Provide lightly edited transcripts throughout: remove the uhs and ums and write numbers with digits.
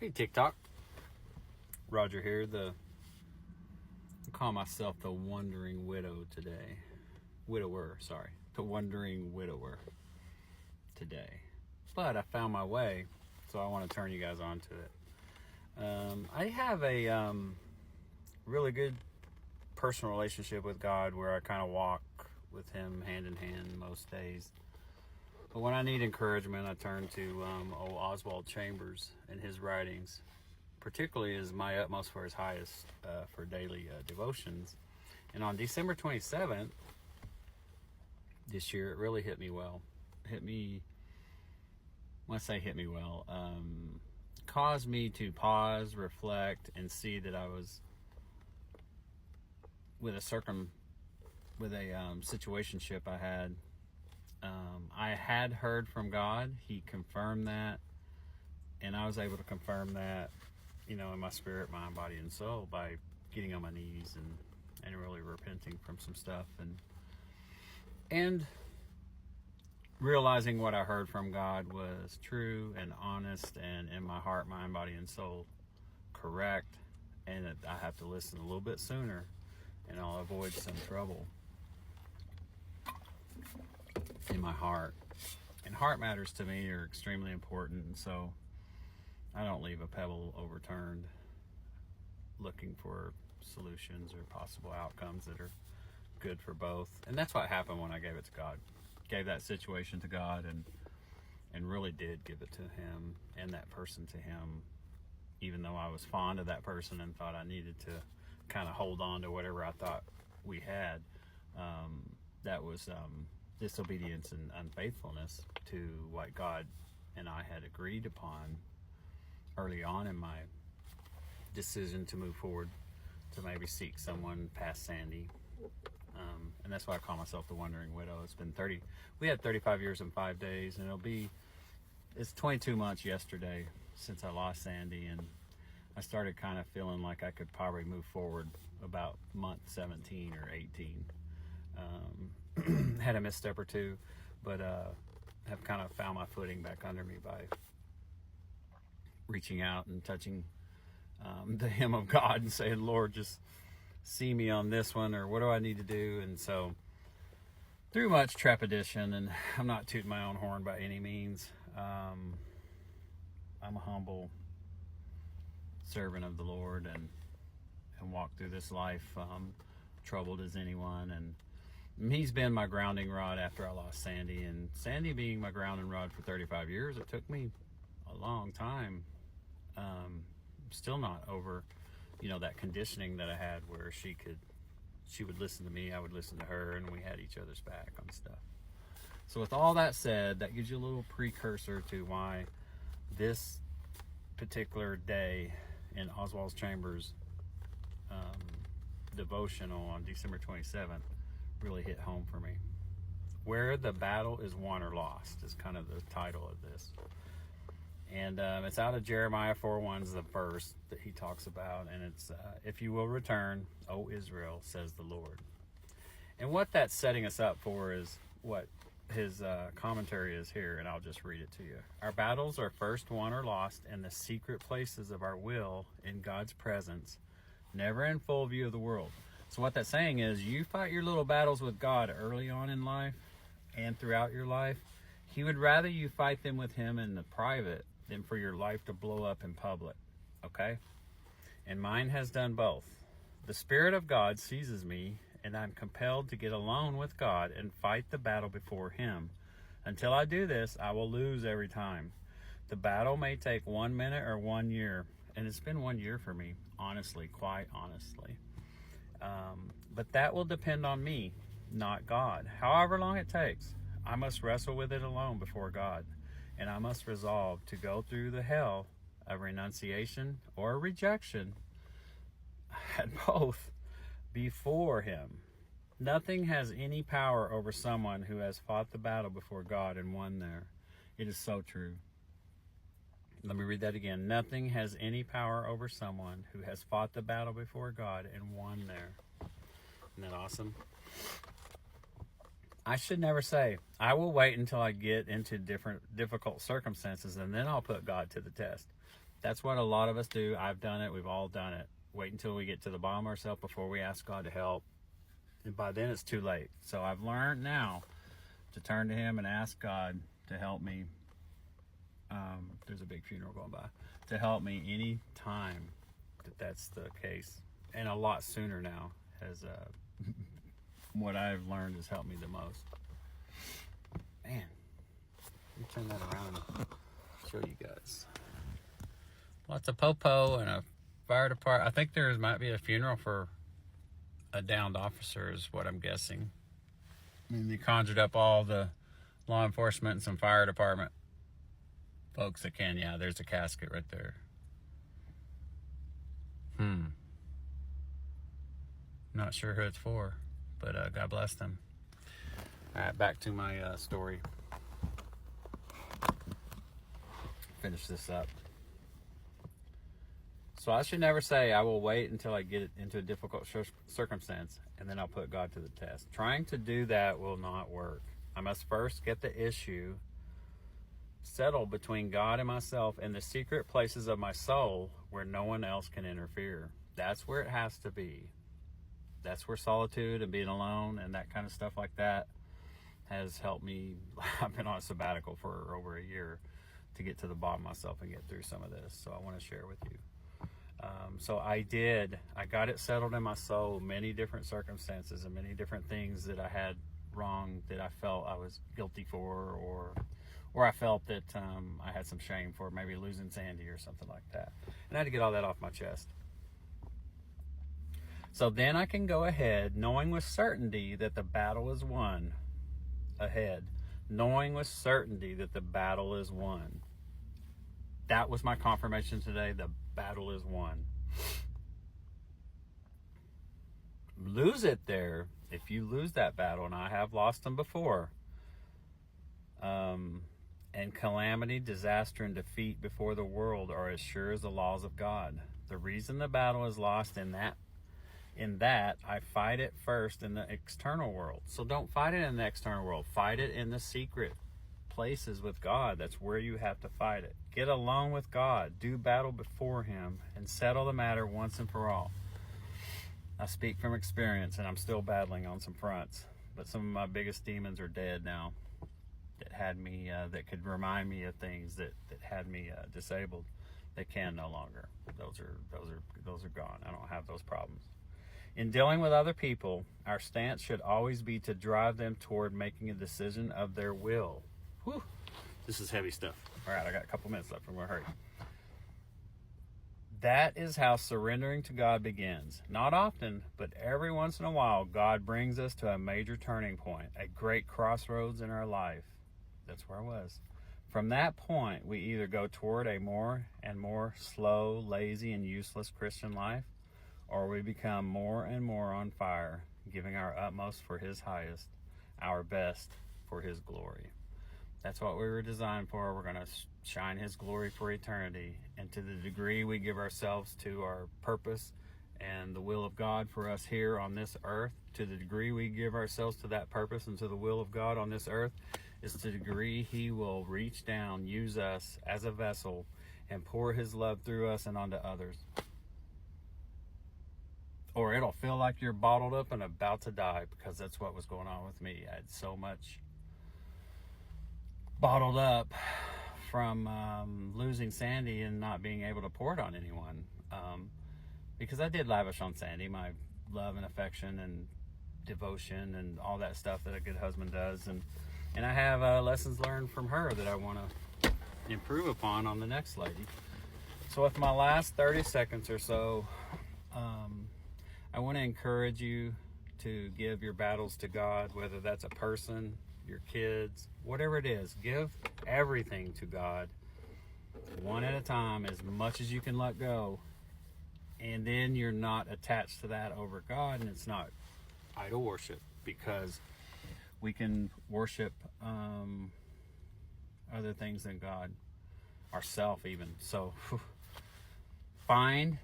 Hey TikTok, Roger here. I call myself the wandering widower today. The wandering widower today. But I found my way, so I want to turn you guys on to it. I have a really good personal relationship with God where I kind of walk with Him hand in hand most days. But when I need encouragement, I turn to old Oswald Chambers and his writings, particularly as my utmost for his highest for daily devotions. And on December 27th this year, it really hit me well. Caused me to pause, reflect, and see that I was with a situationship I had. I had heard from God. He confirmed that, and I was able to confirm that, in my spirit, mind, body, and soul by getting on my knees and really repenting from some stuff and realizing what I heard from God was true and honest and in my heart, mind, body, and soul correct, and that I have to listen a little bit sooner and I'll avoid some trouble in my heart. And heart matters to me are extremely important, and so I don't leave a pebble overturned looking for solutions or possible outcomes that are good for both. And that's what happened when I gave it to God. Gave that situation to God and really did give it to Him and that person to Him, even though I was fond of that person and thought I needed to kind of hold on to whatever I thought we had. That was disobedience and unfaithfulness to what God and I had agreed upon early on in my decision to move forward to maybe seek someone past Sandy. And that's why I call myself the wandering widow. We had 35 years and 5 days, and it's 22 months yesterday since I lost Sandy, and I started kind of feeling like I could probably move forward about month 17 or 18. Had a misstep or two, but have kind of found my footing back under me by reaching out and touching the hem of God and saying, Lord, just see me on this one, or what do I need to do? And so through much trepidation, and I'm not tooting my own horn by any means, I'm a humble servant of the Lord and walk through this life troubled as anyone, and He's been my grounding rod after I lost Sandy, and Sandy being my grounding rod for 35 years, it took me a long time. Still not over, that conditioning that I had where she would listen to me, I would listen to her, and we had each other's back on stuff. So with all that said, that gives you a little precursor to why this particular day in Oswald Chambers devotional on December 27th really hit home for me. Where the battle is won or lost is kind of the title of this. And it's out of Jeremiah 4:1 is the verse that he talks about. And it's, if you will return, O Israel, says the Lord. And what that's setting us up for is what his commentary is here. And I'll just read it to you. Our battles are first won or lost in the secret places of our will in God's presence, never in full view of the world. So what that's saying is you fight your little battles with God early on in life and throughout your life. He would rather you fight them with Him in the private than for your life to blow up in public. Okay? And mine has done both. The Spirit of God seizes me, and I'm compelled to get alone with God and fight the battle before Him. Until I do this, I will lose every time. The battle may take 1 minute or 1 year, and it's been 1 year for me, honestly, quite honestly. But that will depend on me, not God. However long it takes, I must wrestle with it alone before God, and I must resolve to go through the hell of renunciation or rejection, at both, before Him. Nothing has any power over someone who has fought the battle before God and won there. It is so true. Let me read that again. Nothing has any power over someone who has fought the battle before God and won there. Isn't that awesome? I should never say, I will wait until I get into difficult circumstances and then I'll put God to the test. That's what a lot of us do. I've done it. We've all done it. Wait until we get to the bottom of ourselves before we ask God to help. And by then it's too late. So I've learned now to turn to him and ask God to help me. There's a big funeral going by. To help me any time that's the case. And a lot sooner now has what I've learned has helped me the most. Man, let me turn that around and show you guys. Lots of popo and a fire department. I think there might be a funeral for a downed officer is what I'm guessing. I mean, they conjured up all the law enforcement and some fire department folks that can. Yeah, there's a casket right there. Not sure who it's for, but God bless them. All right, back to my story. Finish this up. So I should never say I will wait until I get into a difficult circumstance and then I'll put God to the test. Trying to do that will not work. I must first get the issue settled between God and myself in the secret places of my soul where no one else can interfere. That's where it has to be. That's where solitude and being alone and that kind of stuff like that has helped me. I've been on a sabbatical for over a year to get to the bottom of myself and get through some of this. So I want to share with you. So I got it settled in my soul, many different circumstances and many different things that I had wrong that I felt I was guilty for, or I felt that I had some shame for, maybe losing Sandy or something like that. And I had to get all that off my chest. So then I can go ahead, knowing with certainty that the battle is won. Ahead, knowing with certainty that the battle is won. That was my confirmation today. The battle is won. Lose it there. If you lose that battle, and I have lost them before, and calamity, disaster, and defeat before the world are as sure as the laws of God. The reason the battle is lost in that I fight it first in the external world. So don't fight it in the external world. Fight it in the secret places with God. That's where you have to fight it. Get alone with God. Do battle before him and settle the matter once and for all. I speak from experience, and I'm still battling on some fronts. But some of my biggest demons are dead now. That had me, that could remind me of things that had me disabled. They can no longer. Those are gone. I don't have those problems. In dealing with other people, our stance should always be to drive them toward making a decision of their will. Whew. This is heavy stuff. All right, I got a couple minutes left. I'm going to hurry. That is how surrendering to God begins. Not often, but every once in a while, God brings us to a major turning point, a great crossroads in our life. That's where I was. From that point, we either go toward a more and more slow, lazy, and useless Christian life, or we become more and more on fire, giving our utmost for his highest, our best for his glory. That's what we were designed for. We're going to shine his glory for eternity. And to the degree we give ourselves to our purpose and the will of God for us here on this earth, to the degree we give ourselves to that purpose and to the will of God on this earth, is to the degree he will reach down, use us as a vessel, and pour his love through us and onto others. Or it'll feel like you're bottled up and about to die, because that's what was going on with me. I had so much bottled up from losing Sandy and not being able to pour it on anyone. Because I did lavish on Sandy, my love and affection and devotion and all that stuff that a good husband does. And I have lessons learned from her that I want to improve upon on the next lady. So with my last 30 seconds or so, I want to encourage you to give your battles to God, whether that's a person, your kids, whatever it is. Give everything to God, one at a time, as much as you can let go. And then you're not attached to that over God, and it's not idol worship, because we can worship other things than God, ourself even. So find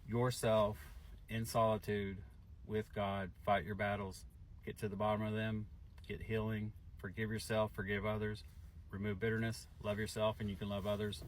yourself in solitude with God, fight your battles, get to the bottom of them, get healing, forgive yourself, forgive others, remove bitterness, love yourself, and you can love others.